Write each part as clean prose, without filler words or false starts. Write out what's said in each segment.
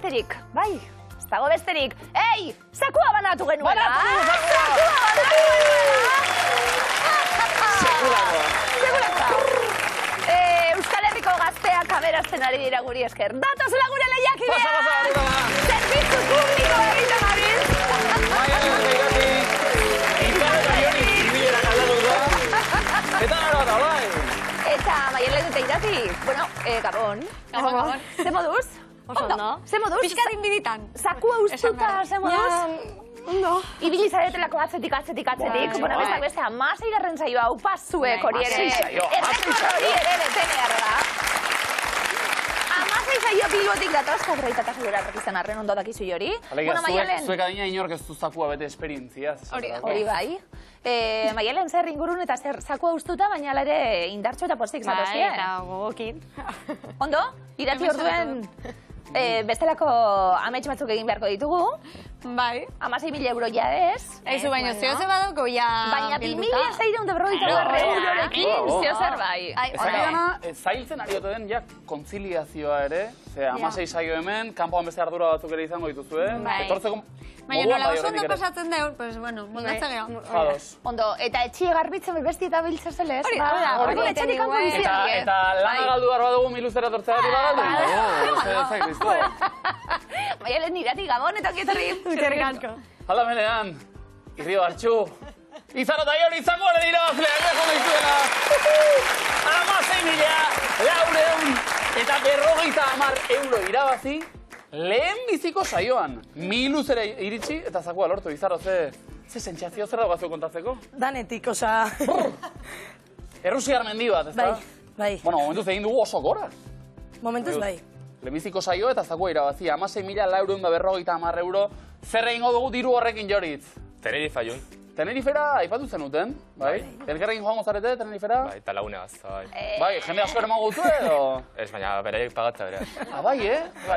besterik, bai, ez dago besterik. Ei, zakua banatu genuela! Euskal Herriko gazteak aberazten ari dira guri esker. Datozela gure lehiakidea! Zerbitzu publiko egiten gabiz! Eta Maialen dute irati. Bueno, Gabon. Gabon. Ze moduz? Ondo. Ze moduz? Piskat inbiditan. Zakua ustuta, ze moduz? Ondo. Ibili zaretelako atzetik. Bueno, bestak beste 16. saioa upazuek hori ere. Errekor hori ere bete behar da. 16 saio Bilbotik datoz, Kadraita segura errekizan arren ondo dakizu hori. Bueno, Maialen... Zuek adina inork ez du zakua bete esperientziaz. Hori bai. Maialen zer ingurun eta zer zakua ustuta, baina ala ere indartxo eta postik zatozien. Bai, eta gogokin. Ondo, irati orduen bestelako amets batzuk egin beharko ditugu. Bai. 16.000 euro ja ez. Eizu baino, zeo ze badauko ja... Baina 2.650 eurorekin, zeo zer bai. Zailtzen ari ote den, ja, kontziliazioa ere. Ze, 16 saio hemen, kanpoan beste ardura batzuk ere izango dituzue. Etortzeko... Baina nola oso ondo pasatzen deur, pues bueno, moldatzen geho. Jados. Ondo, eta etxie garbitzen besti eta biltzen zelez. Hori etxetik kanpo biziak. Eta lana galdu behar badugu miluzera tortzegatik bagaldu. Maialen nirati Gabon eta kietorri. Zerrik asko. Hala menean, irrio hartxu. Izan eta hori izango ere irabazleak beho dizuela. 16.400 eta 50 euro irabazi. Lehen biziko saioan, miluzera iritsi eta zakua lortu, Izarro, ze sentsazio zer dagoazu kontatzeko? Danetik, osa... Errusiar mendi bat, ez da? Bai. Bueno, momentuz egin dugu oso gora. Momentuz bai. Lehen biziko saio eta zakua irabazi, 16.450 euro, zer egingo dugu diru horrekin joritz? Tenerife jun. Tenerifera aipatu zenuten, bai? Elkarrekin joango zarete, Tenerifera? Bai, eta lagunegaz, bai. Bai, jende asko ere magutu edo? Ez, baina beraiek pagatza bere. Bai,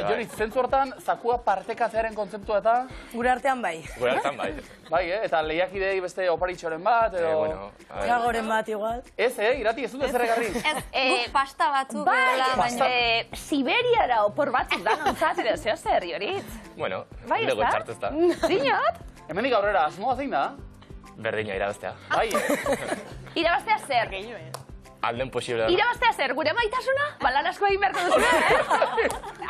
Joritz, zentzu hortan, zakua partekatzearen kontzeptua eta... Gure artean bai. Gure hartan, bai. Bai, eta lehiakidei beste oparitxoren bat, edo... Bueno, Tragoren bat igual. Ez, irati, ez dute zer egarri. Guk pasta batzuk. Bai, Siberiara opor batzuk danontzat, edo zeo zer, Joritz. Bueno, Bai, ez lego da? txartu ez da. Zinot? Hemendik aurrera, asmoa zein da? Berdina irabaztea. Bai, Irabaztea zer? Alden posible da. Irabaztea zer, gure maitasuna? Balan asko egin beharko duzu,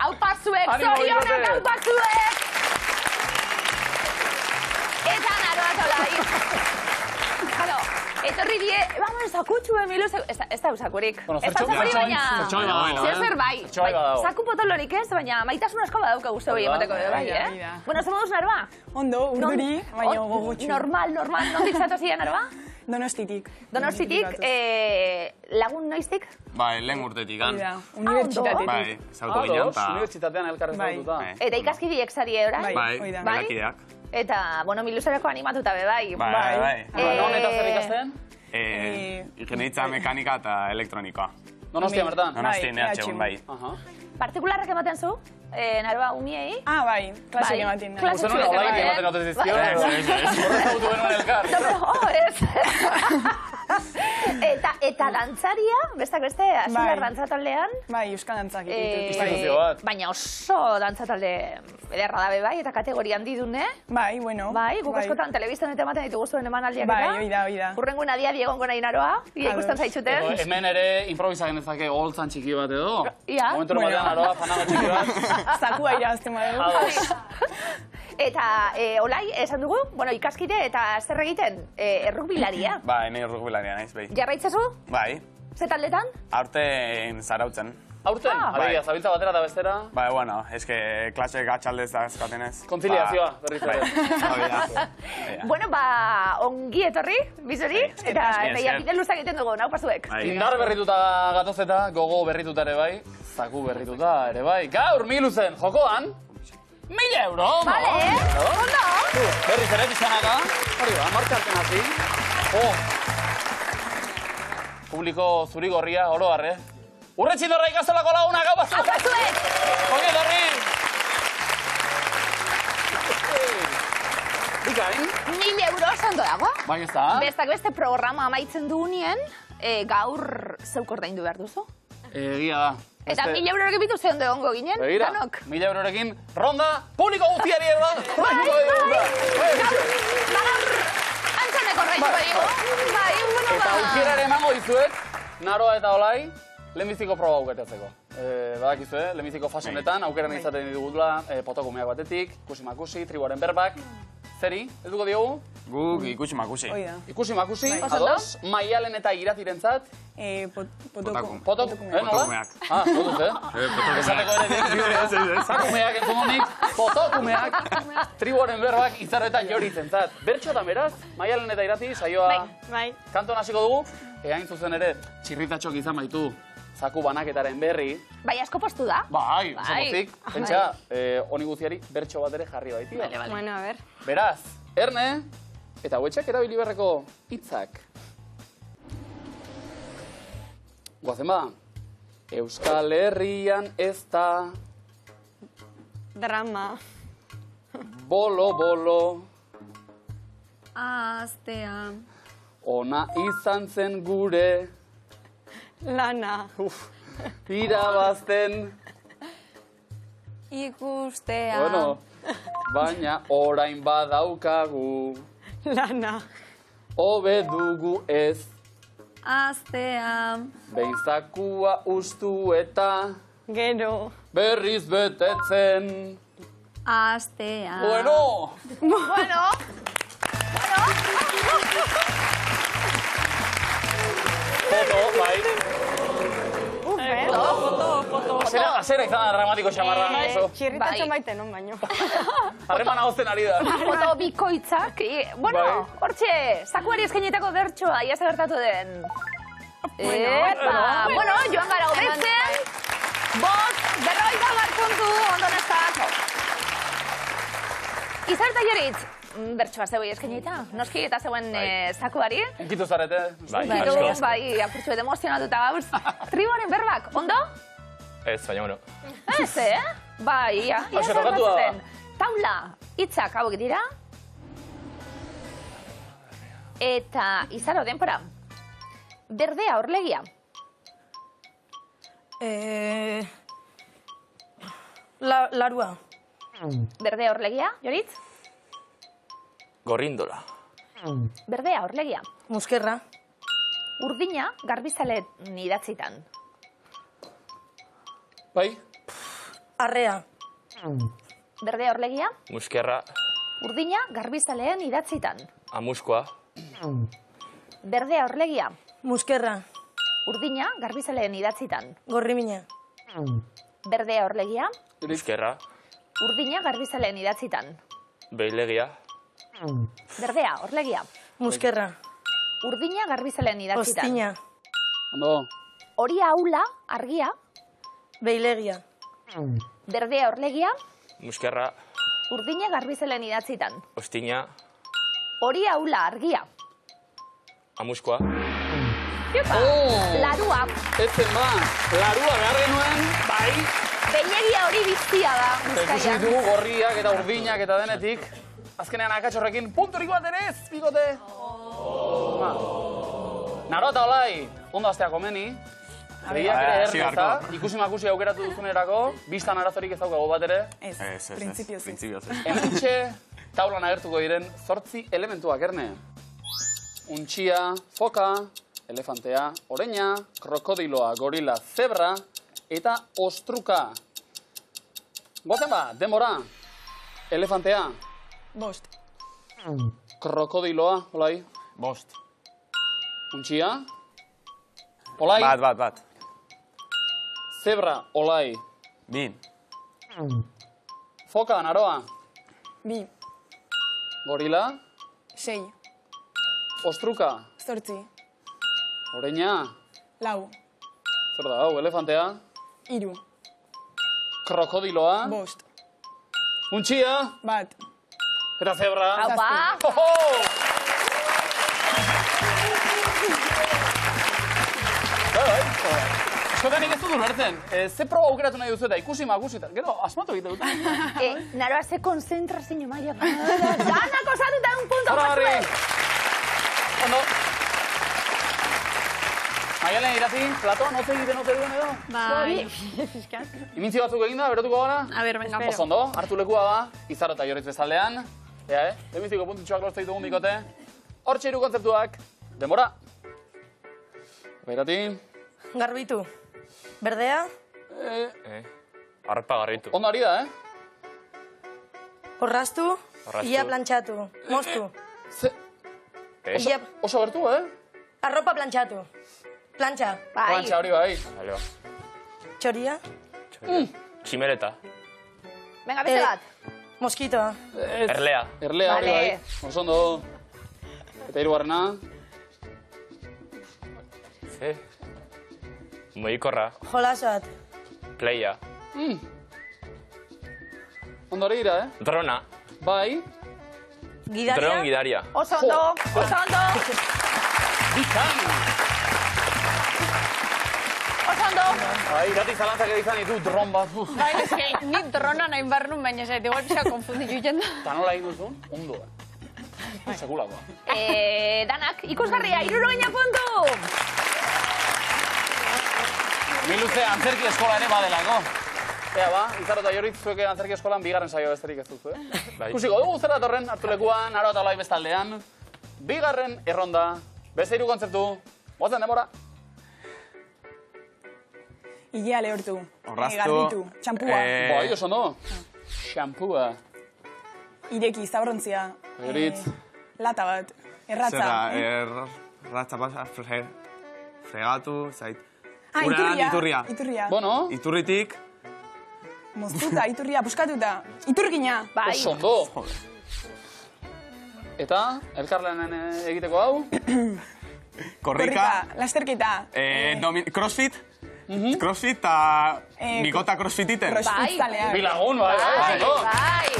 Hau patzuek, zorionak hau patzuek! Eta naroa tolai. Jalo, etorri die, vamos, zakutxu emiluz... Ez da usakurik. Ez da zakuri baina... Zer bai. Zaku potolorik ez, baina maitasun asko badauka guzti hori emateko, bai, Bueno, zer moduz naroa? Ondo, urduri, baina gogutxu. Normal, nondik zatozia naroa? Donostitik. Donostitik, lagun noiztik? Bai, lehen urtetik, Unibertsitatetik. Bai, zautu ginen, eta... Unibertsitatean elkarrez zaututa. Eta ikaskidiek zari eura? Bai, belakideak. Eta, bueno, miluzerako animatuta be, bai. Bai. Non eta zer ikasten? Ingenieritza mekanika eta elektronikoa. Donostia bertan? Donostia NH1, bai. Partikularrak ematen zu? Naroa umiei? Ah, bai, klasik ematen. Klase Uste nuen olaik ematen ote zizkio? Horrez zautu benuen elkar. Eta dantzaria, bestak beste, asilar dantzataldean? Bai, euskal dantzak Instituzio bat. Baina oso dantzatalde ederra dabe bai, eta kategoria handi dune. Bai, bueno. Bai, guk askotan telebiztan eta ematen ditugu zuen emanaldiak eta. Bai, oida. Hurrengoen adia diegongo nahi naroa, ia ikusten zaitzuten. Hemen ere improvisagen dezake goltzan txiki bat edo. Ia. Momentu batean naroa fanago txiki bat. Zakua irabazten badugu. Eta, olai, esan dugu, bueno, ikaskide eta zer egiten, errukbilaria. Bai, nahi rugbilaria naiz, bai. Jarraitzezu? Bai, Ze taldetan? aurten zarautzen. Aurten, alegia, zabiltza batera eta bestera. Bai, bueno, eske klase gatxaldez da eskatenez. Kontziliazioa, berriz ere. Bueno, ongi etorri, bizori, eta jakite luzak egiten dugu, nau pasuek. Indar berrituta gatoz eta gogo berrituta ere bai, zaku berrituta ere bai. Gaur, miluzen, jokoan, 1.000 euro, Vale, ondo? Berriz ere pixanaka, hori da, martxarten hasi. Publiko zuri gorria, oro harre. Urretxindorra ikastolako lagunak, hau bazuek! Hau bazuek! Ongi etorri! Bikain? 1.000 euro ondo dago. Bai, ez da? Bestak beste programa amaitzen du unien, gaur zeuk ordaindu behar duzu. Egia da. Eta 1000 eurorekin bitu ze ondo ongo ginen, Begira, danok. 1000 eurorekin ronda publiko guztiari da. Antzaneko raituko digo. Eta aukierare emango dizuet, Naroa eta Olai, lehenbiziko proba aukeratzeko. Badakizue, lehenbiziko fase honetan, aukeran izaten digutela potokumeak batetik, ikusi-makusi, tribuaren berbak. Zeri, ez duko diogu? Guk ikusi-makusi. Ikusi-makusi, ados, Maialen eta Irazirentzat. Potokum. Nola? Ah, potuz, Esateko ere dik. Zakumeak entzumonik, potokumeak, tribuaren berbak izarretan jorizentzat. Bertxotan beraz, Maialen eta Irazi, saioa kanton hasiko dugu. Hain zuzen ere, txirritatxok izan baitu zaku banaketaren berri. Bai, asko postu da. Bai, oso pozik. Pentsa, honi guztiari bertxo bat ere jarri baiti. Bueno, a ver. Beraz, Erne eta hauetxak erabili beharreko hitzak. Goazen ba, Euskal Herrian ez da Drama. bolo-bolo, Astea. ona izan zen gure, Lana. irabazten, Ikustea. bueno, baina orain badaukagu, Lana. hobe dugu ez, Astea. behin zakua ustu eta Gero. berriz betetzen. Astea. Bueno, foto, bai. Azera izan da dramatiko xamarra. Txirritatxo maite non baino. Harremana hozten ari da. Foto bikoitzak. Bueno, hortxe, zakuari eskainetako bertsoa, ia gertatu den. Eta, bueno, joan gara hobetzen. 50 puntu, ondo neskak. Izar eta Joritz, bertsoa zeuei eskaineta. Noski eta zeuen zakuari. Unkitu zarete. Bai, apurtxuet emozionatuta gauz. Tribuaren berbak, ondo? Ez, baina, bueno. Ez, Bai, ia zerbatzen. Taula, hitzak hauek dira. Eta, Izaro, denpora. Berdea, orlegia. Larua. Berdea, orlegia, Joritz? Gorrindola. Berdea, orlegia. Muskerra. Urdina, garbizale idatzitan. Bai? Arrea. Berdea, orlegia. Muskerra. Urdina, garbizaleen idatzitan. Amuskoa. Berdea, orlegia. Muskerra. Urdina, garbizaleen idatzitan. Gorrimina. Berdea, orlegia. Muskerra. Urdina, garbizaleen idatzitan. Beilegia. Berdea, orlegia. Muskerra. Urdina, garbizaleen idatzitan. Ostina. Ondo. Horia aula, argia. Beilegia. Berdea, orlegia. Muskerra. Urdina, garbizaleen idatzitan. Ostina. Horia aula, argia. Amuskoa. Larua. Ezen ba, larua behar genuen, bai. Beilegia hori biztia da, Ikusi Bizkaian. ditugu gorriak eta urdinak eta denetik. Azkenean akatxorrekin punturik bat ere ez, bikote. Naroa eta Olai, ondo astea komeni. Behiak ere herri ez da, ikusi-makusi aukeratu duzunerako, biztan arazorik ez daukago bat ere. Ez, printzipioz ez. Hementxe, taulan agertuko diren 8 elementuak, Erne. Untxia, foka, elefantea, oreina, krokodiloa, gorila, zebra eta ostruka. Goazen ba, denbora. Elefantea, 5. krokodiloa, Olai. 5. Untxia, Olai. Bat. Zebra, Olai. 2. Foka, Naroa. 2. Gorila, 6. ostruka, 8. oreina. 4. Zer da, hau, elefantea. 3. Krokodiloa. 5. Untxia. 1. Eta zebra. Haupa. Eskotan nik ez dut ulertzen. Ze proba aukeratu nahi duzu eta ikusi-makusi eta gero asmatu egite dut. Naroa ze konzentrazio maila. Danako zatuta un punto Zora barri. jasue. Ondo. Maialen irati, Platon, hotz egiten ote duen edo? Bai. Imintzio batzuk eginda, berotuko gara? A ver, venga. Oso ondo, hartu lekua da, Izaro eta Jorritz bezaldean. Ea, Lehenbiziko puntutxoak lortu ditugun bikote. Hortxe hiru kontzeptuak. Denbora. Irati. Garbitu. Berdea. Arpa garritu. Ondo ari da, Orraztu. Ia plantxatu. Moztu. Oso bertu, Arropa plantxatu. Plantxa. Plantxa hori bai. Txoria. Tximeleta. Venga, beste bat. Moskitoa. Erlea. Erlea hori bai. Oso ondo. Eta hirugarrena. Moikorra. Jolasat. Playa. Ondo hori dira, Drona. Bai. Gidaria. Dron gidaria. Oso ondo, oso ondo. Bitan. Oso ondo. Bai, irati zalantzak izan ditu dron bat. Bai, eske, ni drona nahi barnun, baina zait, igual pisa konfunditu jenda. Eta nola egin duzun? Ondo, Sekulakoa. Danak, ikusgarria, 60 puntu. Miluze, antzerki eskola ere badelako. Ea ba, Izaro eta Jorritz zueke antzerki eskolan bigarren saio besterik ez duzu, Ikusiko dugu zer datorren, hartu lekuan, Aro eta Olai bestaldean. Bigarren erronda, beste hiru kontzeptu, goazen denbora. Ilea lehortu. Orraztu. Garbitu. Txampua. Bai, oso no. Shampooa. Ireki, zabrontzia. Jorritz. Lata bat. Erratza. Zera, erratza pasa, fregatu, zait. Iturria. Bueno. Iturritik. Moztuta, iturria, puskatuta. Iturgina. Bai. Oso ondo. Eta, elkarlanen egiteko hau. Korrika. Lasterketa. Crossfit. Crossfit eta bigota crossfit iten. Crossfit zaleak. Bilagun, bai. Bai.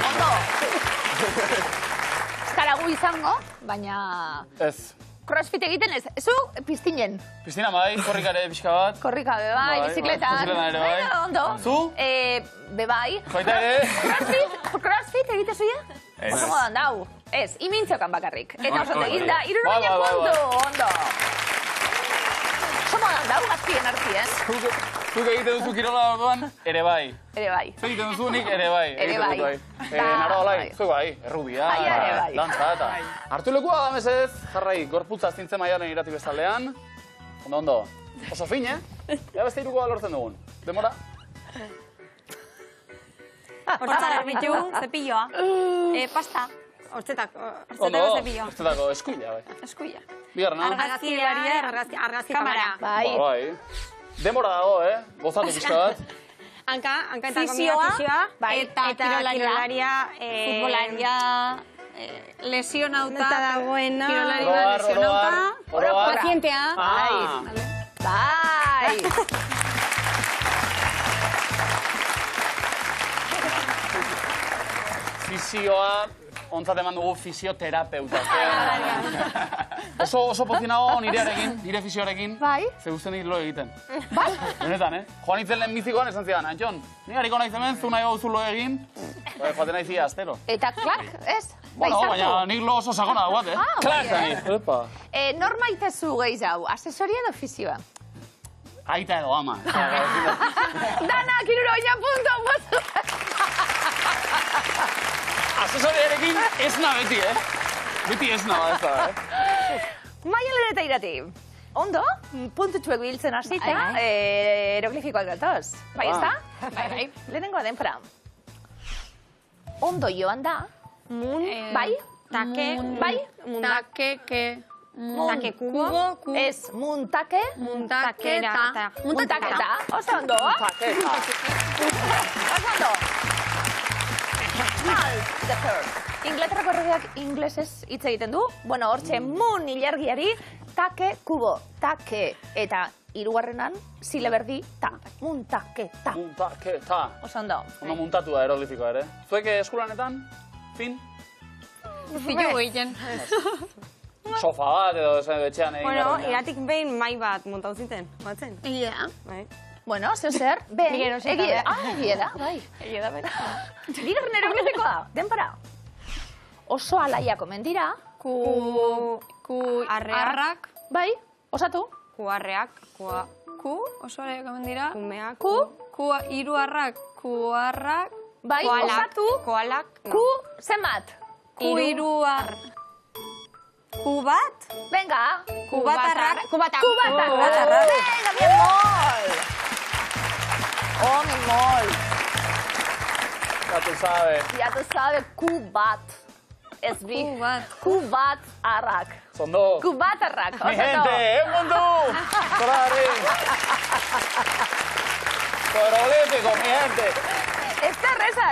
Ondo. Ez gara gu izango, baina... Ez. Crossfit egiten ez. Zu, piztinen. Piztina bai, korrikare pixka bat. Korrika bebai, bizikletan. Bizikletan ere bai. Ondo. Zu? Bebai. Baita ere. Crossfit egite zuia? Ez. Oso modan dau. Ez, imintziokan bakarrik. Eta oso eginda, Bai, 60 bai, puntu. Ondo. Oso modan dau, gaztien artien. Zuk egiten duzu kirola orduan, ere bai. Ere bai. Zuk egiten duzu nik ere bai. Ere Egiten dut bai. Naro Olai, Bai. zuk bai, errubia, Bai, ere bai. dantza eta. Hartu lekua da mesez, jarrai, gorputza zintzen Maialen irati bestaldean. Ondo. Oso fin, Ea beste hirukoa lortzen dugun. Demora? Hortzara garbitu, zepilloa. Pasta. Hortzetako zepilloa. Hortzetako eskuila, bai. Eskuia. Bigarrena. Argazki kamera. Bai. Bai. Demora dago, Gozatu pixka bat. Hanka eta fisioa. Bai. Eta kirolaria, futbolaria, lesionauta dagoena. Kirolari bat lesionauta. Oroar. Pazientea. Bai. Fisioa, ontzat eman dugu fisioterapeuta. Oso pozinago nire fisioarekin. Bai. Ze guztien lo egiten. Bai? Benetan, Joan itzen lehen bizikoan esan zidan, Antxon, ni hariko naiz hemen, zu nahi gauzu lo egin, joaten nahi zia astero. Eta klak, ez? Bueno, baina nik lo oso sakona dagoat, Klak, zani. Epa. Nor maitezu gehiago, asesoria edo fisioa? Aita edo ama. Danak, 60 puntu, Asesoriarekin esna beti, Beti esna bat ez da, Maialen eta irati. Ondo, puntutxuek biltzen hasita, eroglifikoak datoz. Bai, ez da? Bai. Lehenengoa denpora. Ondo joan da. Bai? Take. Bai? Take kubo. Ez, muntake. Muntaketa. Muntaketa. Oso ondo. Paketa. Oso ondo. Mal, the third. Inglaterrako erregeak inglesez hitz egiten du. Bueno, hortxe mun ilargiari, take, kubo, take. Eta hirugarrenan, zile berdi, ta. Muntaketa. Muntaketa. Oso ondo. Ondo muntatu da eroglifikoa ere. Zuek eskulanetan, fin? Zitu egiten. Sofa bat edo etxean egin. Bueno, iratik behin mai bat montau ziten, batzen. Ia. Bueno, zer, ben, Nik erosita egie, be. egie da, bai. Egie da, bai. Bigarren eroglifikoa, denpora. Oso alaiako mendira. Arrak. Bai, osatu. Kuarreak. Ku, osoare komen dira. Kumeak. Hiru arrak, kuarrak. Bai, osatu. Koalak. Ku, zenbat? Hiruar. Kubat? Venga. Kubatarrak. Kubatarrak. Venga, bien mol. Oh, mi mol. Ya tú sabes. Kubat. Ez bi. Kubat. Arrak. Zondo. Kubatarrak. Mi gente, mundu! Zorari! Zorolítico, mi gente! Ez da erreza,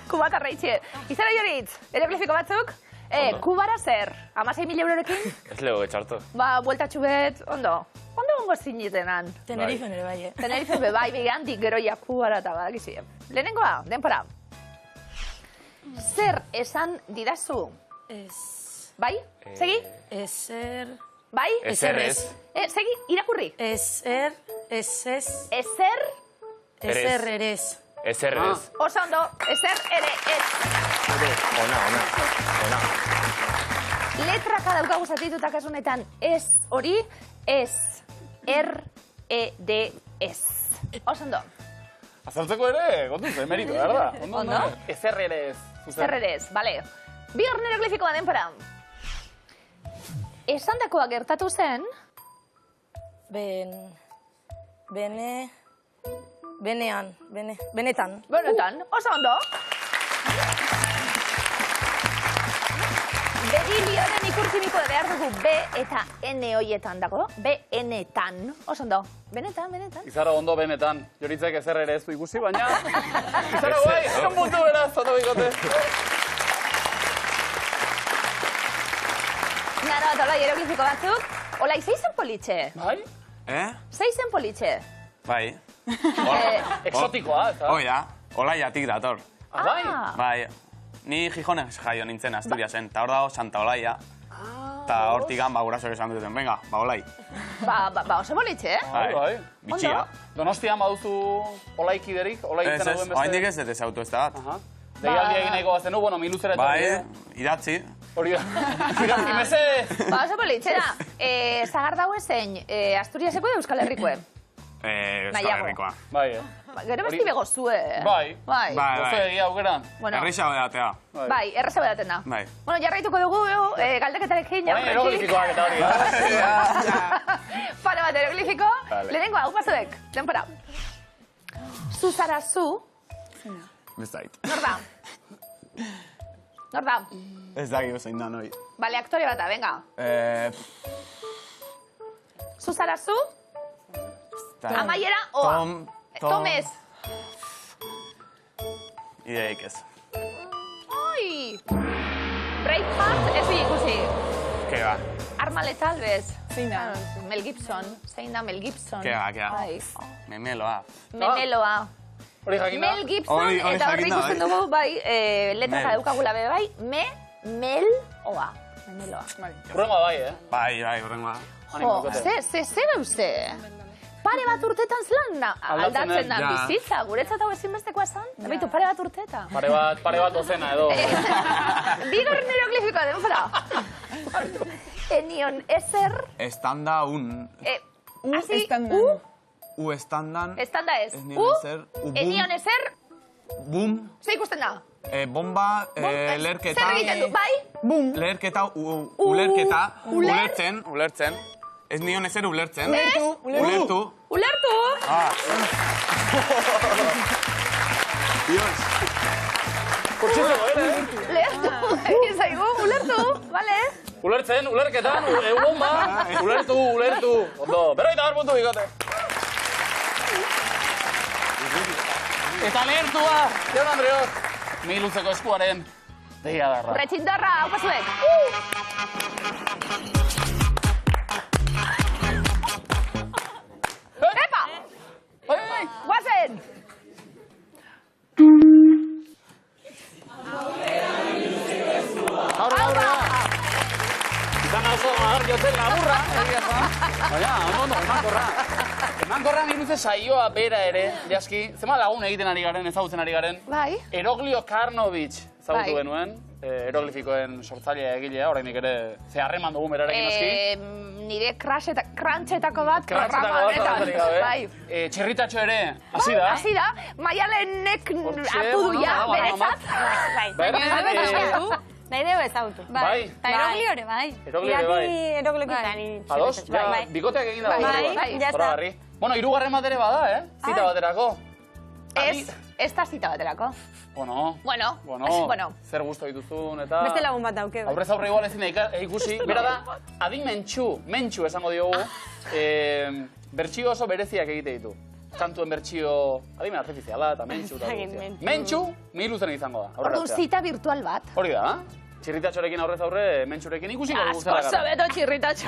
Kubatarra itxe. Izara joritz, eroglifiko batzuk, Kubara zer? 16.000 eurorekin? Ez lego etxartu. Ba, bueltatxu bet, ondo. Ondo gongo zinitenan. Tenerifen ere bai, Tenerifen be bai, begandik geroia Kubara eta badakizu. Lehenengoa, denpora. Zer esan didazu? Bai? Segi? Ezer... Bai? Ezer ez. Segi, irakurri. Ezer... Ezer... Ezer... Ezer erez. Ezer ez. Oso ondo, ezer ere ez. Ona. Letraka daukagu zatituta kasunetan ez hori, ez. R-E-D-Ez. Oso ondo. Azaltzeko ere, gontuz, emerito, da? Ondo? Ezer ere ez. Ezer ere ez, bale. Bigarren eroglifikoa denpora. Esandakoa gertatu zen... Benetan. Benetan, oso ondo. Berilioaren ikurkimiko behar dugu B eta N hoietan dago. B-N-tan. Oso ondo. Benetan. Izara ondo benetan. Joritzek ezer ere ez du ikusi, baina... Izara guai, egon puntu beraz, ondo bikote. Nara bat olai eroglifiko batzuk. Olai, zeizen politxe? Bai? Zeizen politxe? Bai. Exotikoa, eta? Oia, Olaiatik dator. Bai? Bai. Ni Gijonen jaio nintzen Asturiasen, eta hor dago Santa Olaia. Eta hortikan, gurasoak esan duten, venga, Olai. Ba, oso politxe, Bai. Bitxia. Donostian baduzu olaikiderik, olai Ez, itzen duen beste... oraindik ez dut ezautu ez da bat. Deialdia egin nahiko bazenu, bueno, miluzera Bai, idatzi. Hori da. Idatzi meze! Ba, oso politxe da. Zagar daue zein, Asturiaseko edo Euskal Herrikoe? Euskal Herrikoa. Bai, Gero besti begozue. Bai. Bai. Gozo egia aukeran. Errisa bedatea. Bai, erraza bedaten da. Bai. Bueno, jarraituko dugu, galdeketarekin. Horain eroglifikoak eta hori. Pare bat eroglifiko. Lehenengoa, hau pazuek. Denpora. Zuzara zu. Bezait. Nor da? Ez dakiko zein da, noi. Bale, aktore bata, venga. Zuzara zu. Amaiera, oa. Tomez. Ideik ez. Oi! Braveheart, ez ikusi. Ke ba. Arma letal, bez? Zein da? Mel Gibson. Zein da Mel Gibson? Ke ba. Memeloa. Memeloa. Hori jakin da? Mel Gibson, eta horri ikusten dugu, bai, letraka daukagula be, bai, Mel-oa. Memeloa. Hurrengoa bai, Bai, hurrengoa. Jo, ze gauze? Pare bat urtetan zelan aldatzen da bizitza, guretzat hau ezinbestekoa zan? Baitu, pare bat urteta. Pare bat dozena edo. Bigarren eroglifikoa denbora. Enion ezer... Estanda un. U estandan. Estanda ez. Enion ezer... Bum. Ze ikusten da? Bomba, lerketa... Zer egiten du, bai? Bum. Lerketa, ulerketa. Ulertzen. Ez nion ezer ulertzen. Ulertu. Ulertu? Dios. Kurtsizeko, Lertu. Egin zaigu, ulertu, bale? Ulertzen, ulerketan, bomba. Ulertu. Ondo, berroita puntu bikote. Eta lertua, Jaun Andreok. Miluzeko eskuaren deiadarra. Retxindarra, hau pasuek. Epa! Bai! Guazen! Aurra! Izan oso agarriotzen laburra, egia zan. Baina, ondo, emankorra miluze saioa bera ere, jaski. Zema lagun egiten ari garen, ezagutzen ari garen. Bai. Eroglio Karnovich ezagutu genuen. Hieroglifikoen sortzailea egilea, oraindik ere ze harreman dugu berarekin aski. Nire krantxetako bat bai. Txirritatxo ere, hasi da. Hasi da, Maialenek hartu du ja, beretzat. Nahi dugu ezautu. Bai. Eta eroglio ere, bai. Erogliokitan. Ados? Ja, bikoteak egin dago. Bai, jazta. Bueno, 3. bat ere bada, Zita baterako. Ez da zita baterako. Bueno. Zer gusto dituzun eta... Beste lagun bat dauke. Aurrez aurre igual ezin da ikusi. Bera da, mentxu esango diogu. Bertsio oso bereziak egite ditu. Kantuen bertsio adimen artifiziala eta mentxu. Mentxu, mi luzen izango da. Ordu zita virtual bat. Hori da, txirritatxorekin aurrez aurre mentxurekin ikusiko dugu zela gara. Asko zebeto txirritatxo.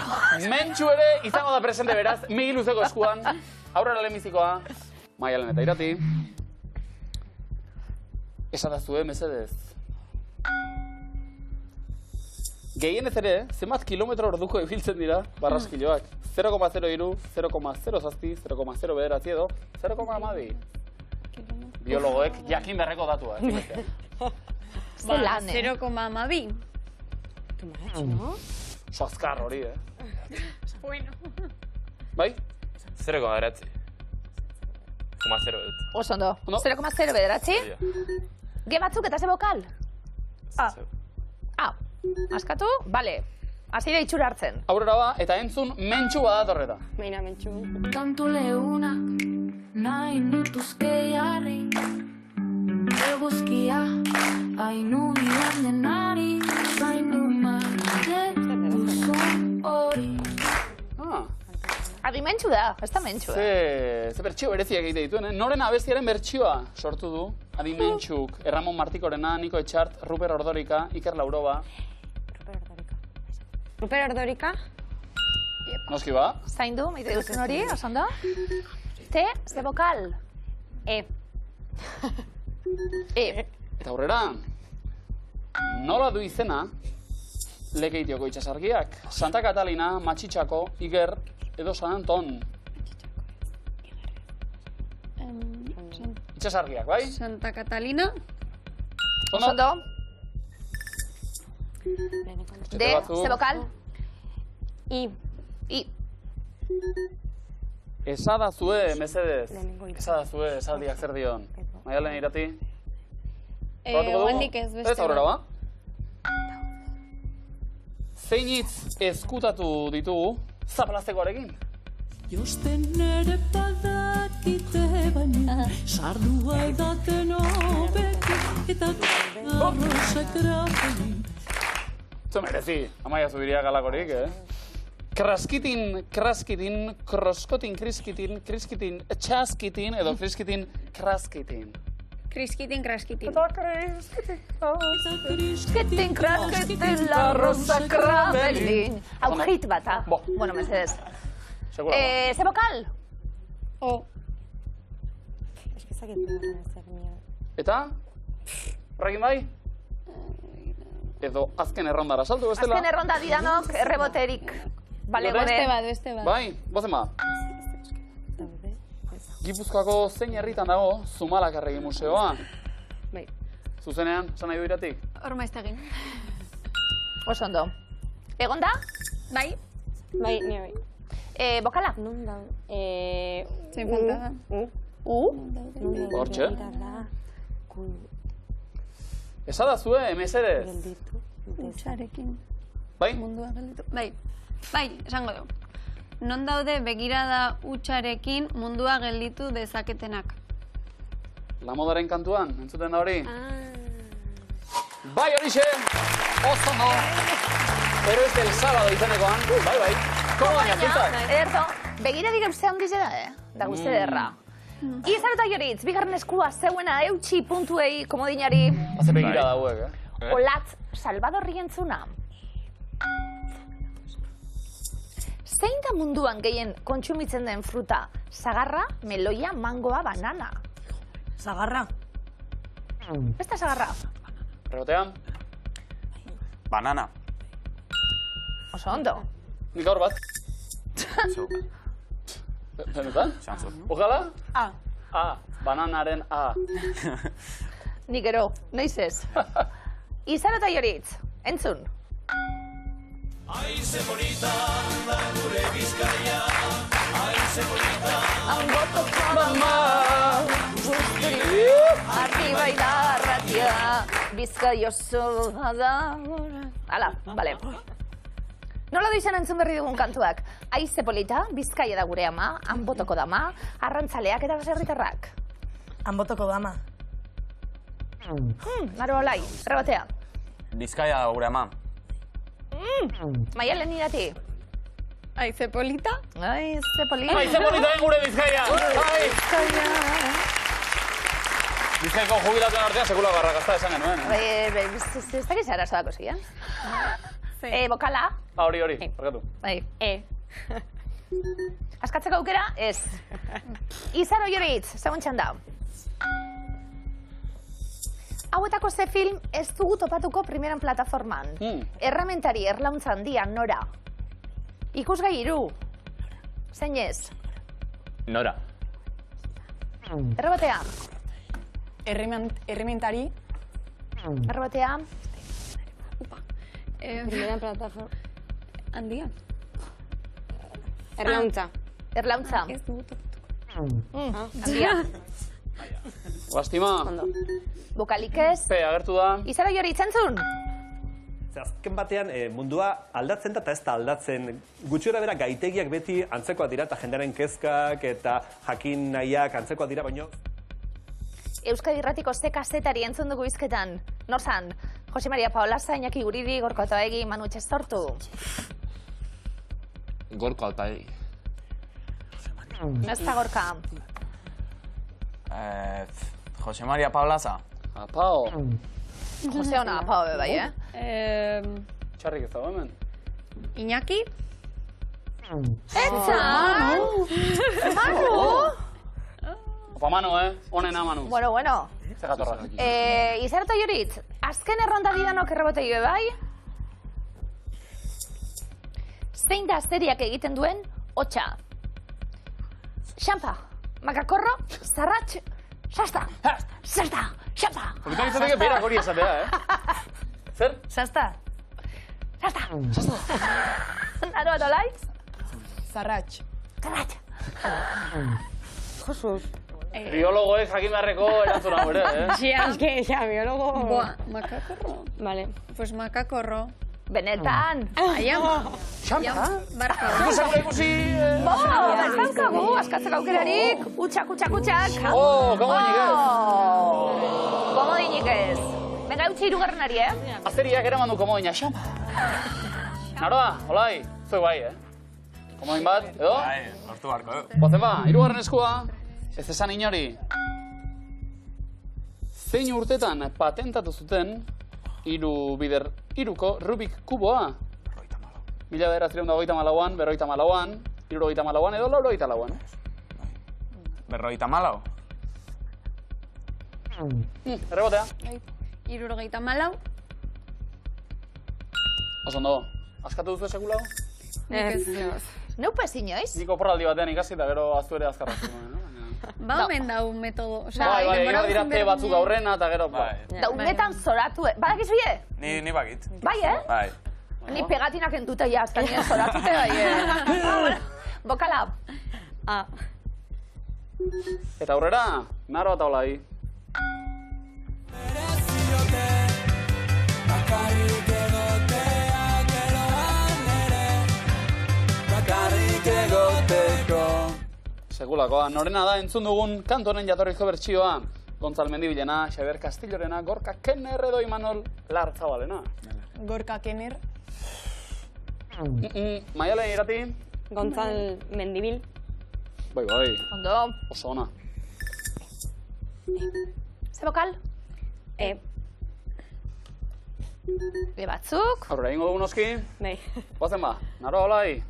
Mentxu ere izango da presente beraz, mi luzeko eskuan. Aurrera lehenbizikoa, Maialen eta Irati. Esadazue, mesedez. Gehienez ere, zenbat kilometro orduko ibiltzen dira barraskiloak. 0,03, 0,07, 0,0 bederatzi edo, 0,2. Biologoek jakin berreko datua. Zelan, 0,2. Soazkar hori, Bueno. Bai? 0,9. 0,0. Oso ondo. 0,0 bederatzi. Ge batzuk eta ze bokal? Askatu? Bale. Hasi da itxura hartzen. Aurrera ba, eta entzun mentxu badatorreta. Meina, mentxu. Kantu leunak nahi nituzke jarri eguzkia hainu dian denari zaindu marte duzun hori. Adimentxu da, ez da mentxu, Ze bertxio bereziak egite dituen, Noren abestiaren bertxioa sortu du. Adimentxuk, Erramon Martikorena, Niko Etxart, Ruper Ordorika, Iker Lauroba. Ruper Ordorika? Noski ba? Zaindu, maite duzun hori, oso ondo. Ze bokal? E. Eta aurrera, nola du izena Lekeitioko itxasargiak? Santa Catalina, Matxitxako, Iger edo San Anton. Itxasargiak, bai? Santa Catalina. Oso ondo. Ze bokal? I. Esadazue, mesedez. Esadazue, esaldiak zer dion. Maialen Irati? Oendik ez beste. Ez aurrera ba? Zein hitz ezkutatu ditugu zapalaztekoarekin? Josten ere badakite baina sardua edaten hobeki eta arrozak erabili. Zo merezi, Amaia Zubiria galakorik, Kraskitin, kroskotin, kriskitin, txaskitin edo kriskitin, kraskitin. Kriskitin. Kriskitin, la rosa krabelin. Hau hit bata. Bueno, mesedez. Segura ba. Ze bokal? O. Eta? Horrekin bai? Edo azken errondara saltu bestela? Azken erronda didanok, erreboterik. Bale, Beste bat. Bai, bozen ba. Gipuzkoako zein herritan dago Zumalakarregi museoa? Bai. Zuzenean, esan nahi du Iratik? Ormaiztegin. Oso ondo. Egon da? Bai. Bai, nire bai. Bokala? Non da? Zein falta da? Hortxe. Esadazue, mesedez. Utsarekin. Bai? Mundua gelditu. Bai, esango du. Non daude begirada utxarekin mundua gelditu dezaketenak. La modaren kantuan, entzuten da hori? Bai, horixe! Oso no! Pero ez del sábado izanekoan. Bai. Komo baina, pintak? Ederto, begiradik euse handiz da, da guzti derra. Izareta joritz, bigarren eskua zeuena eutxi puntuei komodinari. Haze begirada hauek, Olatz, Salvadorri entzuna. Zein da munduan gehien kontsumitzen den fruta? Sagarra, meloia, mangoa, banana. Sagarra. Ez da sagarra. Rebotean? Banana. Oso ondo. Nik gaur bat. Benetan? Xantzu. Ojala? A. Bananaren A. Nik ero, noiz ez. Izaro eta Joritz, entzun. Aize bonita da gure Bizkaia, aize bonita Angotoko mama, guzturi, arriba idarratia, Bizkaioso da. Hala, bale. Nola doizan entzun berri dugun kantuak? Aize polita, Bizkaia da gure ama, Anbotoko dama, arrantzaleak eta baserritarrak. Anbotoko dama. Maro olai, errebatea. Bizkaia da gure ama. Maialen irati. Aize polita? Aize polita. Aize polita den gure Bizkaia! Bizkaiko jubilatuen artean sekula garrakazta esan genuen. Ez dakiz arazoak oskian. Bokala. Hori, barkatu. Askatzeko aukera, ez. Izaro Joritz, segun da. Hauetako ze film ez dugu topatuko primeran plataforman. Erramentari erlauntza handia nora. Ikusgai 3. Zein ez? Nora. Errebatea. Errementari. Errebatea. Primera plataforma. Handia. Erlauntza. Erlauntza. Ez dugu topatuko. Handia. Bastima. Bokalik ez. Agertu da. Izaro Joritz, entzun. Azken batean mundua aldatzen da eta ez da aldatzen. Gutxi bera gaitegiak beti antzekoak dira eta jendearen kezkak eta jakin nahiak antzekoak dira, baino. Euskadi Irratiko ze kazetari entzun dugu izketan. Norzan, Jose Maria Paolaza, Iñaki Guridi, Gorka Otaegi, Manu Txestortu. Gorka Otaegi. Ez da Gorka. Jose Maria Paulaza. Apao. Jose ona, apao be bai, Txarrik ez dago hemen. Iñaki? Etzan! Manu! Opa Manu, honena Manu. Bueno. Zegatorra. Izaro eta Joritz, azken erronda bidanok errebotei be bai? Zein da seriak egiten duen hotxa? Xampa, makakorro, zarratx, sasta, xampa. Politan izateke berak hori esatea, Zer? Sasta. Naro bat olai? Zarratx. Josus. Biologoek jakin beharreko erantzuna gure, Es que ya, biólogo. Boa, makakorro. Vale. Pues makakorro. Benetan. Aiam. Xampa? Barka. Ikusako ikusi... Ez daukagu, askatzeko aukerarik. Utsak. Komodinik ez. Komodinik ez. Venga, utsi hirugarrenari, Azteriak eraman du komodina, xampa. Naroa, olai, zuek bai, Komodin bat, edo? Bai, lortu barko, Bozen ba, hirugarren eskua, ez esan inori. Zein urtetan patentatu zuten hiruko Rubik kuboa? 1924an, 54an, 74an edo 84an. 54? Errebotea. 74. Oso ondo, askatu duzu sekulau? Neupe inoiz? Nik oporraldi batean ikasi eta gero aztu ere azkarraztu. Ba omen dau metodo. Bai, egin dira te batzuk aurrena eta gero... Daunetan zoratu, badakizu bie? Ni bakit. Bai, Bai. Ni pegatinak entute ya, hasta nien zoratute bai, Bokala. Eta aurrera, naro eta olai. Segulakoa, norena da entzun dugun kantonen jatorrizko bertsioa. Gontzal Mendibilena, Xabier Castillorena, Gorka Kenner edo Imanol Lartzabalena. Gorka Kenner. Maialen irati? Gontzal Mendibil. Bai. Ondo. Oso ona. Ze bokal? Batzuk. Aurrera ingo dugun oski? Bai. Guazen ba, naro olai.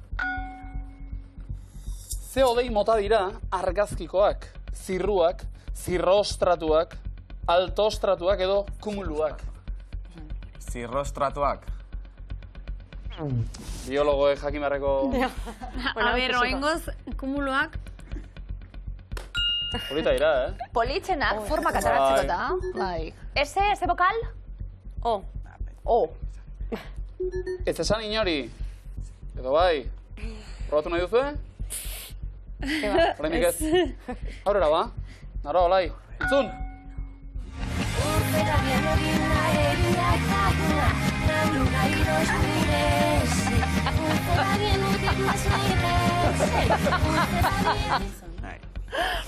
Ze hodei mota dira argazkikoak, zirruak, zirrostratuak, altostratuak edo kumuluak. Zirrostratuak. Biologoek jakin beharreko... A ber, oengoz, kumuluak. Polita dira, Politzenak, formak ataratzeko da. Bai. Eze bokal? Ez esan inori. Edo bai. Probatu nahi duzu, Horrenik ez. Aurrera ba. Naro, Olai. Entzun.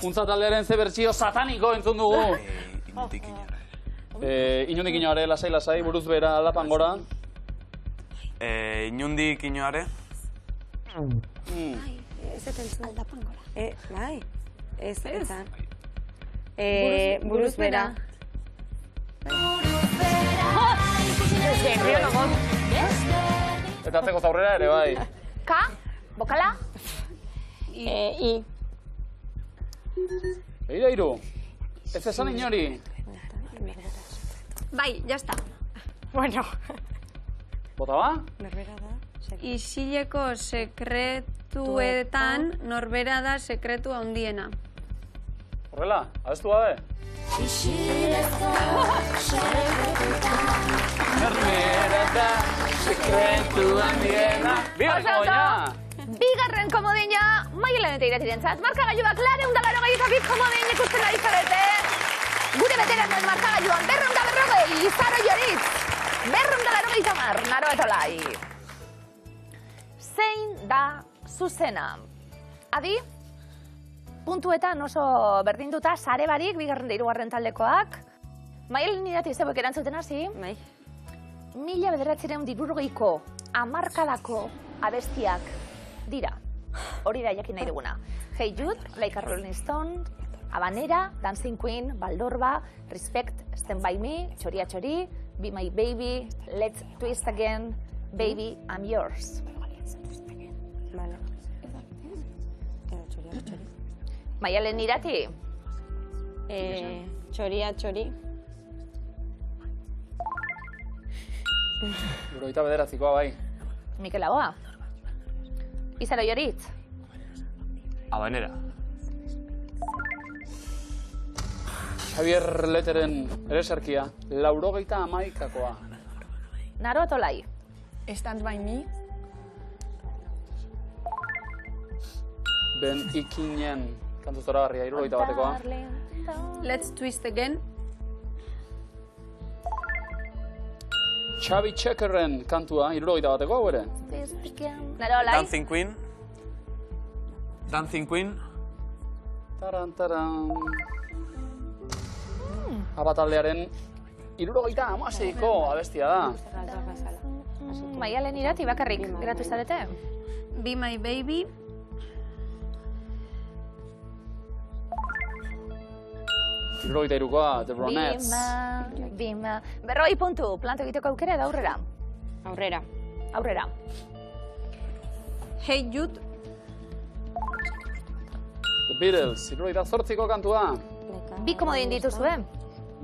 Untza taldearen ze bertsio sataniko entzun dugu. Inundik inora. Inundik inoare, lasai, buruz bera, aldapan gora. Inundik inoare. Ez etentzun. Aldapan gora. Bai. Ez etan. Buruz bera. Eta atzeko zaurrera ere, bai. Ka, bokala. I. Begira iru. Ez esan inori. Bai, jazta. Bueno. Bota ba? Norbera da. Isileko sekretuetan norbera da sekretu handiena. Horrela, abestu gabe? Norbera da sekretu handiena. Bigarren komodina! Bigarren komodina, Maialen eta Iratirentzat. Markagailuak 282 komodin ikusten ari zarete. Gure beteranoen markagailuan 240, Izaro Joritz. 280, Naro eta Olai. Zein da zuzena? Adi? Puntuetan oso berdinduta, sare barik, bigarren da hirugarren taldekoak. Maialen Irati zeuek erantzuten hasi. Bai. 1970ko hamarkadako abestiak dira. Hori da jakin nahi duguna. Hey Jude, Like a Rolling Stone, Habanera, Dancing Queen, Baldorba, Respect, Stand By Me, Txoria Txori, Be My Baby, Let's Twist Again, Baby, I'm Yours. Vale. Txoria Txori. Maialen Irati? Txoria Txori. Euroita bederatzikoa, bai. Mikel Laboa? Izaro Joritz? Habanera. Javier Leteren ereserkia, 91koa. Naro eta Olai? Stand By Me. Ben Ikinen, kantu zoragarria, 71koa. Let's Twist Again. Xabi Txekerren kantua, 71koa, hau ere? Naro Olai? Dancing Queen. Dancing Queen. Taran. Abataldearen 76ko abestia da. Maialen Irati bakarrik geratu zarete? Be My Baby. Hirurogeita hirukoa, The Ronettes. Bima. 40 puntu, planto egiteko aukera edo aurrera? Aurrera. Aurrera. Hey Jude. The Beatles, 78ko kantua. Bi komodin dituzue?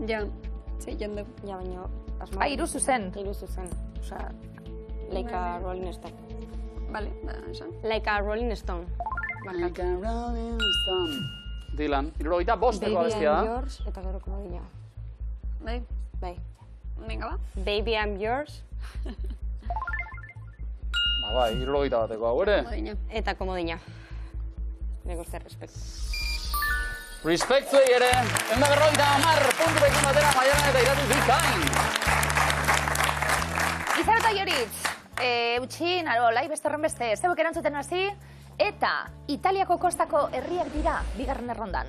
Ja, zeitzen du. Ja, baina... Hiru zuzen. Hiru zuzen. Osa, Like a Rolling Stone. Vale, esan. Like a Rolling Stone. Like a Rolling Stone. Dylan, 75ko abestia da. Baby I'm Yours, eta gero komodina. Bai. Bai. Venga, ba. Baby I'm Yours. Bai, 71ko hau ere? Komodina. Eta komodina. Nego zer respect. Respect zuei ere, 150 punturekin batera Maialen eta Irati bikain. Izaro eta Joritz, utxi, Naro Olai, beste horren beste, zeuek erantzuten hasi, eta Italiako kostako herriak dira bigarren errondan.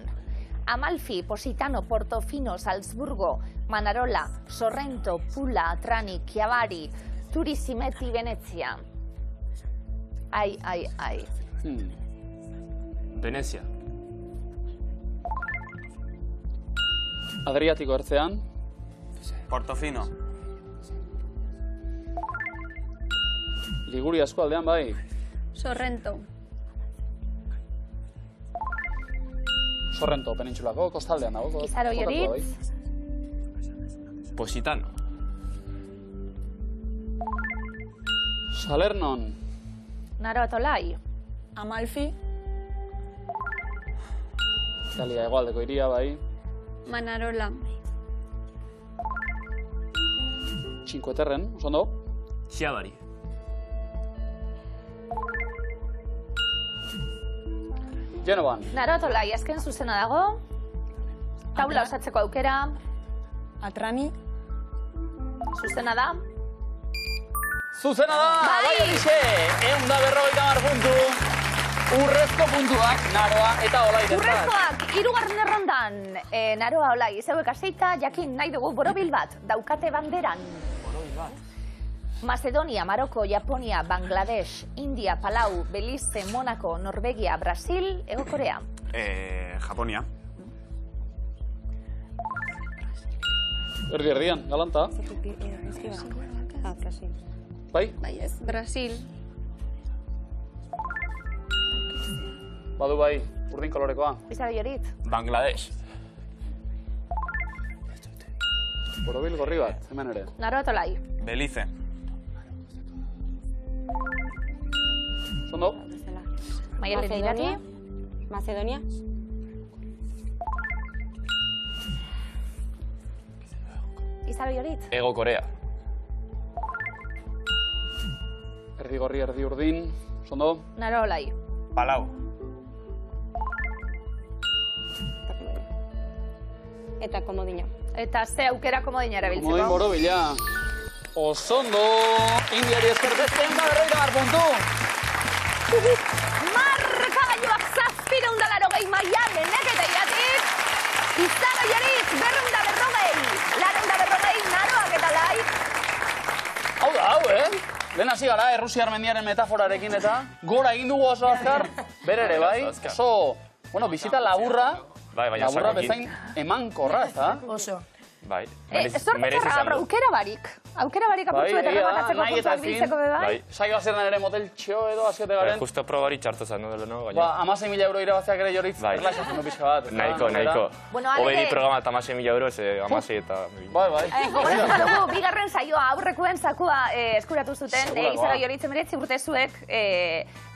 Amalfi, Positano, Portofino, Salzburgo, Manarola, Sorrento, Pula, Trani, Chiavari, Turisimeti, Venezia. Ai. Venezia. Adriatiko ertzean. Portofino. Liguria eskualdean bai. Sorrento. Sorrento, penintxulako, kostaldean dago. Izaro Joritz. Positano. Salernon. Naro eta Olai. Amalfi. Italia hegoaldeko hiria bai. Manarola. Cinque Terren, oso ondo. Xiabari. Genovan. Narotolai, azken zuzena dago. Taula osatzeko aukera. Atrani. Zuzena da. Zuzena da! Bai horixe! 150 puntu. Urrezko puntuak, Naroa eta Olai dentzat. Urrezkoak, 3. errondan. Naroa, Olai, zeuek aseita, jakin nahi dugu borobil bat, daukate banderan. Borobil bat. Macedonia, Maroko, Japonia, Bangladesh, India, Palau, Belize, Monaco, Norvegia, Brasil, Ego Korea. Japonia. Erdi-erdian, galanta. Brasil. Bai? Bai ez, Brasil. Badu bai, urdin kolorekoa. Izara Jorit. Bangladesh. Borobil gorri bat, hemen ere. Naroa Tolai. Belize. Zondo? Maialen Irati. Macedonia. Izara Jorit. Ego Korea. Erdi gorri, erdi urdin. Zondo? Naroa Olai. Palau. Eta komodina. Eta ze aukera komodina erabiltzeko. Komodin borobila. Osondo! Indiari esker beste 150 puntu. Markagailuak 780 Maialenek eta Iratik. Izara Jorit, 240. 240 Naroak eta Lai. Hau da, hau, Lehen hasi gara, Errusiar mendiaren metaforarekin eta gora egin dugu oso azkar, berere, bai? Oso, bueno, bizita laburra, Bai, laburra bezain emankorra, ez da? Oso. Bai. Zortezarra, aukera barik. Aukera barik apurtzu eta rematatzeko puntuak biltzeko be bai. Saio azernan ere motel txo edo aziote garen. Justo probari txartu zen, no? Ba, 16.000 euro irabazteak ere Joritz, erlaxatzen du pixka bat. Nahiko. Obedi programa eta 16.000 euro, ze 16 eta... Bai. Gogoratzen dugu, bigarren saioa aurrekoen zakua eskuratu zuten, Izaro Joritz emeretzi urtezuek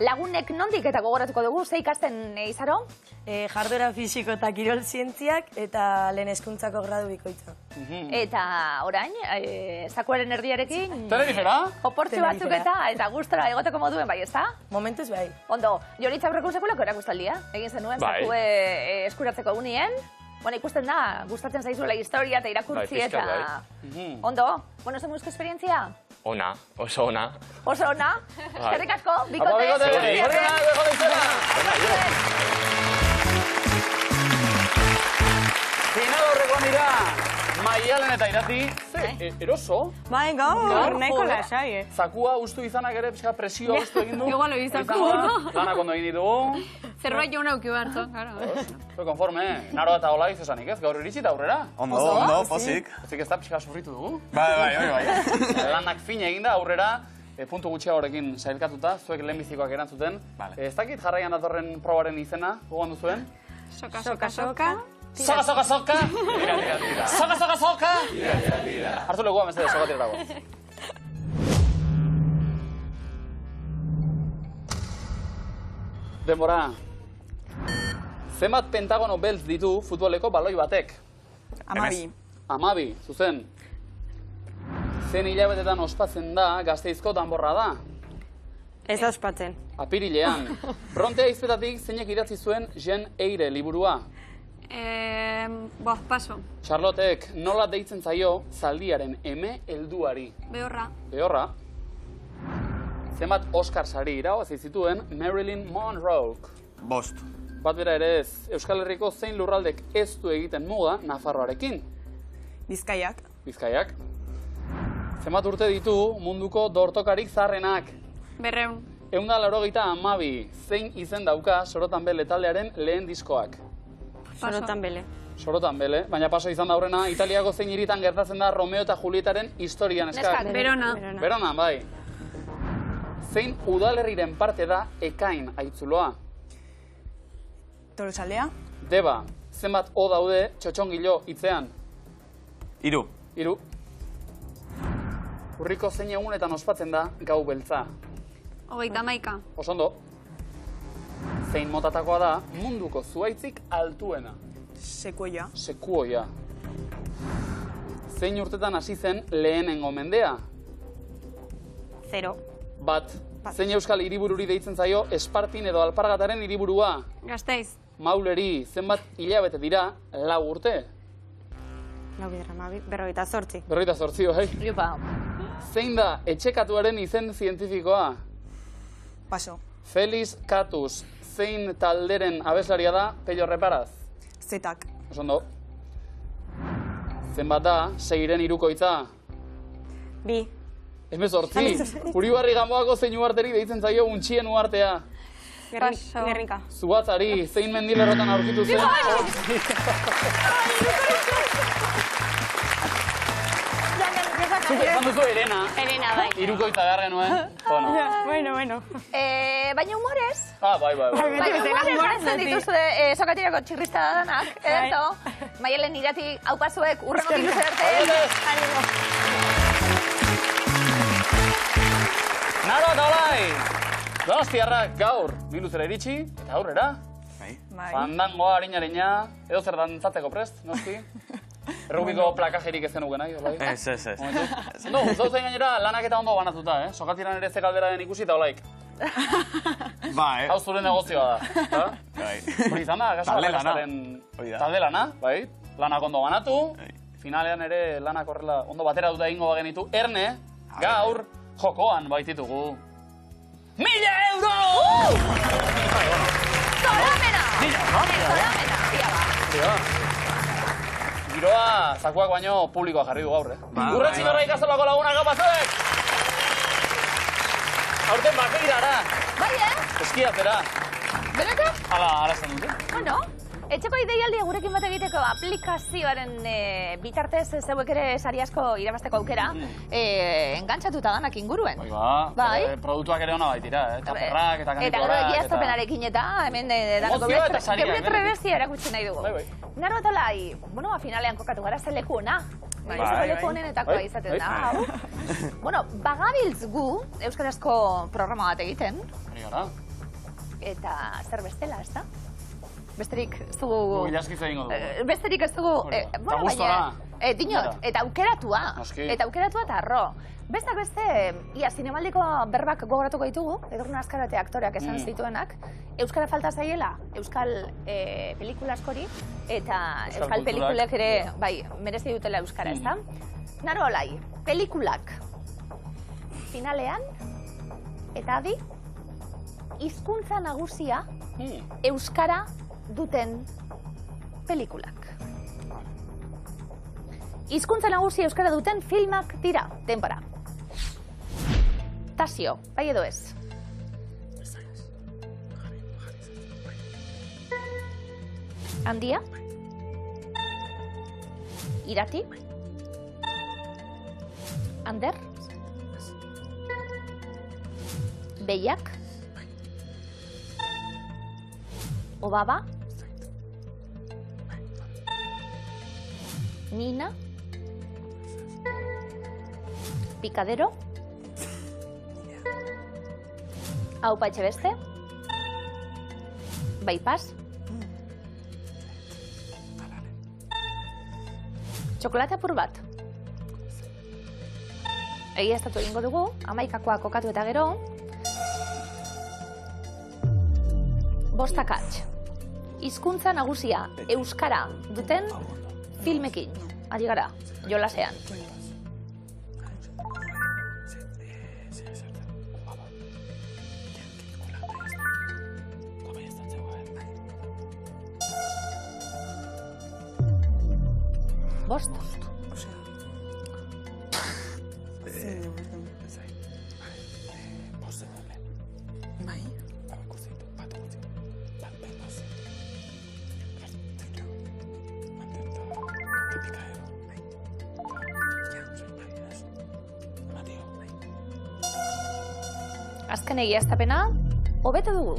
lagunek nondik eta gogoratuko dugu, ze ikasten Izaro? Jarduera fisiko eta kirol zientziak eta lehen hezkuntzako gradu bikoitza. Eta orain, zakuaren erdiarekin... Tenerifera? Oportxo batzuk eta gustora egoteko moduen bai, ez da? Momentuz bai. Ondo, Joritz aurreko sekulako erakustaldia, egin zenuen zakue eskuratzeko egunien. Bueno, ikusten da, gustatzen zaizuela historia eta irakurtzi eta... Ondo, bueno, zen muzko esperientzia? Ona, oso ona. Oso ona? Eskerrik asko, bikote! Final horrekoan dira, Maialen eta Irati, eroso. Bai, gaur, nahiko lasai, Zakua ustu izanak ere, pixka presioa ustu egin du. Igual izango. Lanak ondo egin ditugu. Zerbait jauna auki behartu, claro. Zue konforme, Naroa eta Olai zesanik ez, gaur iritsi eta aurrera. Ondo, pozik. Ezik ez da pixka sufritu dugu. Bai. Lanak fina egin da aurrera, puntu gutxiagorekin sailkatuta, zuek lehenbizikoak erantzuten. Ez dakit jarraian datorren probaren izena, gogoan duzuen? Soka. Soka! Soka! Soka! Hartu legua mesede, soka tiratago. Denbora. Zenbat pentagono beltz ditu futboleko baloi batek? 12, zuzen. Zen hilabetetan ospatzen da, Gasteizko danborra da? Ez da ospatzen. Apirilean. Frontea izpetatik zeinek idatzi zuen Jean Eyre liburua? Paso. Charlotek nola deitzen zaio zaldiaren eme helduari? Behorra. Zenbat Oscar sari irabazi zituen Marilyn Monroe? 5. Bat bera ere ez, Euskal Herriko zein lurraldek ez du egiten muga Nafarroarekin? Bizkaiak. Zenbat urte ditu munduko dortokarik zaharrenak? 200. 182, zein izen dauka Sorotan Bele taldearen lehen diskoak? Sorotan Bele, baina paso izan da aurrena, Italiako zein hiritan gertatzen da Romeo eta Julietaren historian eskak? Verona, bai. Zein udalerriren parte da Ekain aitzuloa? Tolosaldea. Deba, zenbat o daude txotxongilo hitzean? 3. Urriko zein egunetan ospatzen da gau beltza? 31. Osondo. Zein motatakoa da munduko zuaitzik altuena? Sekuoia. Sekuoia. zein urtetan hasi zen lehenengo mendea? 0. Bat. Zein euskal hiribururi deitzen zaio Espartin edo Alpargataren hiriburua? Gasteiz. Mauleri, zenbat hilabete dira 4 urte? 48. 48, bai? Jupa. Zein da etxekatuaren izen zientifikoa? Paso. Felix Catus. Zein talderen abeslaria da Pello Reparaz? Zetak. Osondo. Zenbat da 6-ren hirukoitza? 2. 18. Uribarri Ganboako zein uharteri deitzen zaio Untxien uhartea? Gernika. Zuhatzari, zein mendilerrotan aurkitu zen? Zuk esan duzu Elena. Elena, bai. Hirukoitza behar genuen. Bueno. Baina humorez. Bai. Baina humorez hartzen dituzu sokatirako txirrista danak. Edo, Maialen irati haupazuek urrengo minutu arte. Naro eta olai! Donostiarrak gaur minuzera iritsi, eta aurrera. Fandangoa, harina, edo zer dantzatzeko prest, noski? Errubiko plakajerik ez zenuken nahi, olai? Ez. No, zauzen gainera lanak eta ondo banatuta, Sokatiran ere ze kaldera den ikusi eta olaik. Hau zure negozioa da. Hori izan da, talde lana, bai? Lanak ondo banatu, finalean ere lanak horrela ondo batera dut egingo bagenitu. Erne, gaur, jokoan baititugu. 1.000 euro! Zoramena! Giroa, zakuak baino publikoa jarri du gaur, Urretxi berra ikastolako lagunak apazuek! Aurten bakeirara! Bai, Eskiatzera! Benetan? Ala esan dute. Bueno, etxeko ideialdia gurekin bat egiteko aplikazioaren bitartez zeuek ere sari asko irabazteko aukera engantzatuta danak inguruen. Bai, produktuak ere hona baitira, taperrak eta kanikorak. Eta gero egiaztapenarekin eta hemen geure trebezia erakutsi nahi dugu. Naro eta lai, finalean kokatu gara zen leku ona. Leku honenetakoa izaten da, hau. Bueno, bagabiltz gu euskarazko programa bat egiten. Eta zer bestela, ez da? Besterik ez dugu... Besterik ez dugu... Eta gustora. Dinot, eta aukeratua. Eta aukeratua eta arro. Bestak beste, zinemaldiko berbak gogoratuko ditugu, Edurne Azkarate aktoreak esan zituenak, euskara falta zaiela, euskal pelikula askori, eta euskal pelikulek ere, merezi dutela euskara, ez da? Naro olai, pelikulak finalean, eta adi, hizkuntza nagusia euskara duten pelikulak. Hizkuntza nagusia euskara duten filmak dira, denbora. Tasio, bai edo ez? Handia? Irati? Ander? Behiak? Obaba? Nina? Picadero? Aupa Etxebeste? Bypass? Txokolate apur bat? Egiaztatu egingo dugu, 11koa kokatu eta gero. Bostakatx. Hizkuntza nagusia euskara duten filmekin. Ari gara, jolasean. Bost. Azken egiaztapena, hobeto dugu.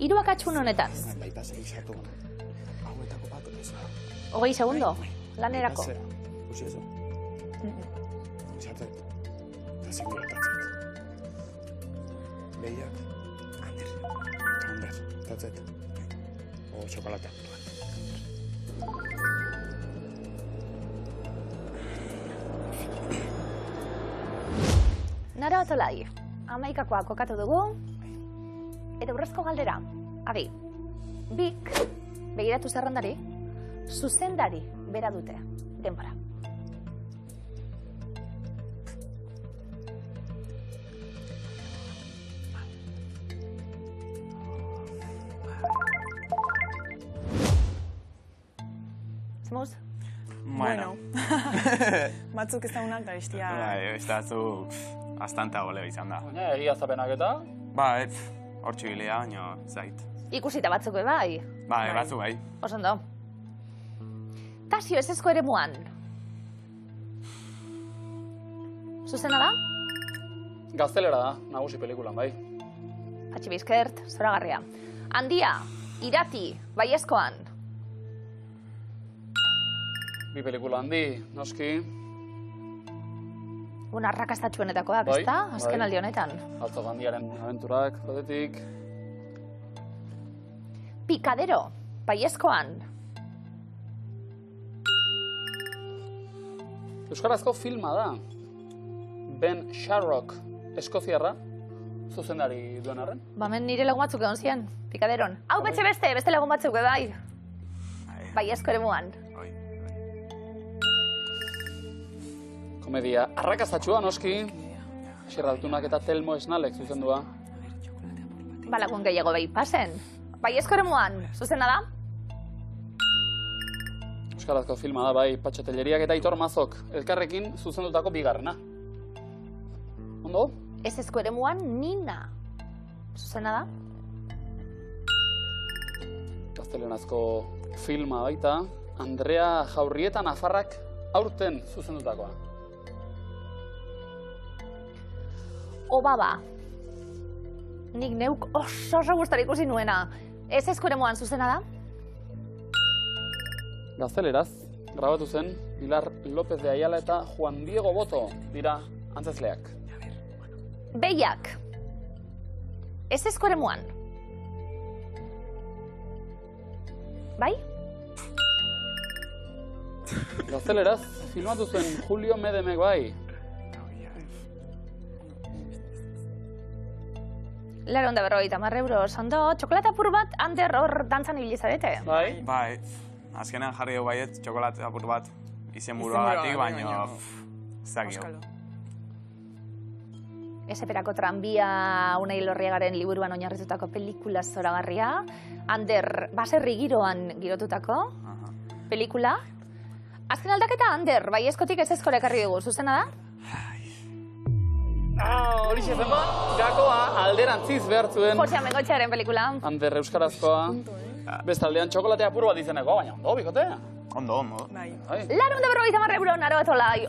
3 akatsun honetan. 20 segundo, lanerako. Behiak, Ander, tatzet, o txokolata. Nara Otolai, 11koa kokatu dugu, eta urrezko galdera, adi, bik, begiratu zerrendari, zuzendari bera dute, denbora. Zemuz? Bueno. Batzuk ezagunak da bestia... Ez da zu bastante agoleo izan da. Baina egia zapenak eta? Ba, hor txibilea, baina zait. Ikusita batzuk bai? Ba, batzuk bai. Osondo. Tasio esesko eremuan. Zuzena da? Gaztelera da, nagusi pelikulan, bai. Patxi bizkert, zoragarria. Handia, Irati, Baiezkoan. Bi pelikula handi, noski. Una arrakastatxuenetakoak, ez da? Azken aldi honetan. Altzok handiaren aventurak, batetik. Pikadero, Baiezkoan. Euskarazko filma da. Ben Sharrock, eskoziarra, zuzendari duen arren. Bamen nire lagun batzuk egon ziren, Pikaderon. Hau betxe beste lagun batzuk bai. Baiezko eremuan. Komedia arrakastatxua, noski. Xerraltunak eta Telmo Esnalek zuzendua. Balagun gehiago behi pasen. Baiezko eremuan, zuzena da? Euskarazko filma da, bai, Patxo Telleriak eta Aitor Mazok, elkarrekin zuzendutako bigarrena. Ondo? Ezezko eremuan, Nina. Zuzena da? Gaztelionazko filma baita, Andrea Jaurrieta Nafarrak aurten zuzendutakoa. Obaba. Nik neuk oso gustora ikusi nuena. Ezezko eremuan, zuzena da? Gazteleraz, grabatu zen, Pilar López de Ayala eta Juan Diego Boto dira antzezleak. Behiak. Ezezko eremuan. Bai? Gazteleraz, filmatu zen Julio Medemek bai. Laronda €50, ondo, txokolate apur bat, Ander hor dantzan ibilizarete. Bai? Bai, azkenean jarri dugu baiet, txokolate apur bat izenburuagatik, baina zakio. Eseperako tranbia Unai Lorriagaren liburuan oinarritutako pelikula zoragarria. Ander, baserri giroan girotutako pelikula. Azken aldaketa Ander, Baiezkotik ezezkora ekarri dugu, zuzena da? Hori zen ba, gakoa alderantziz behar zuen. Jose Amengotxearen pelikula. Ander euskarazkoa. Bestaldean txokolatea apur bat izeneko, baina ondo, bikote? Ondo. Laronda €50, Nara Otolai.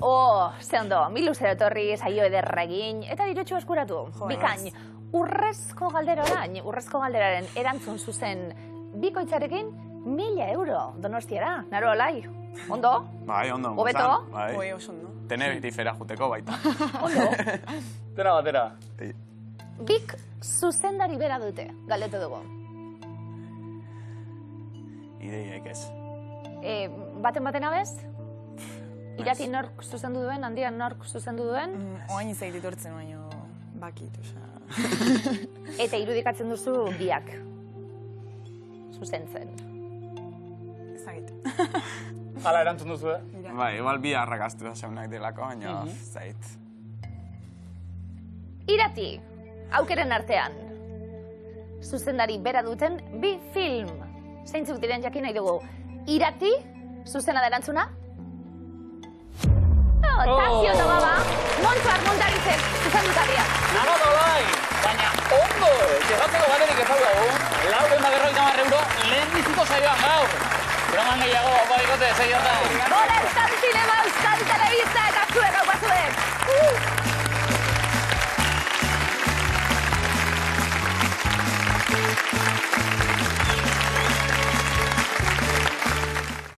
Ze ondo, miluzero etorri, saio ederra egin, eta dirutxu eskuratu. Bikain, urrezko galdera orain, urrezko galderaren erantzun zuzen bikoitzarekin €1000 Donostiara. Nara Otolai, ondo? Bai, ondo. Hobeto? Bai, oso ondo. Tenerifera juteko baita. Ondo. Dena batera. Bik zuzendari bera dute, galdetu dugu. Ideiek ez. Baten abez? Irati nork zuzendu duen, Handian nork zuzendu duen? Oain izait ditortzen, baina bakit, oza... Eta irudikatzen duzu biak. Zuzentzen. Ezagit. Hala erantzun duzu, Bai, igual bi arrakastu da zeunak delako, baina zait. Irati, aukeren artean. Zuzendari bera duten bi film. Zeintzuk diren jakin nahi dugu. Irati, zuzena da erantzuna? Tasio eta baba, Montxoak Montaritzek zuzendutariak. Nara Otolai, baina ondo, txegatzeko galerik ez hau dago. €50 lehen biziko saioan gaur. Broman gehiago, opa bikote, zei hortan. Bola Euskal Zinema, Euskal Telebista!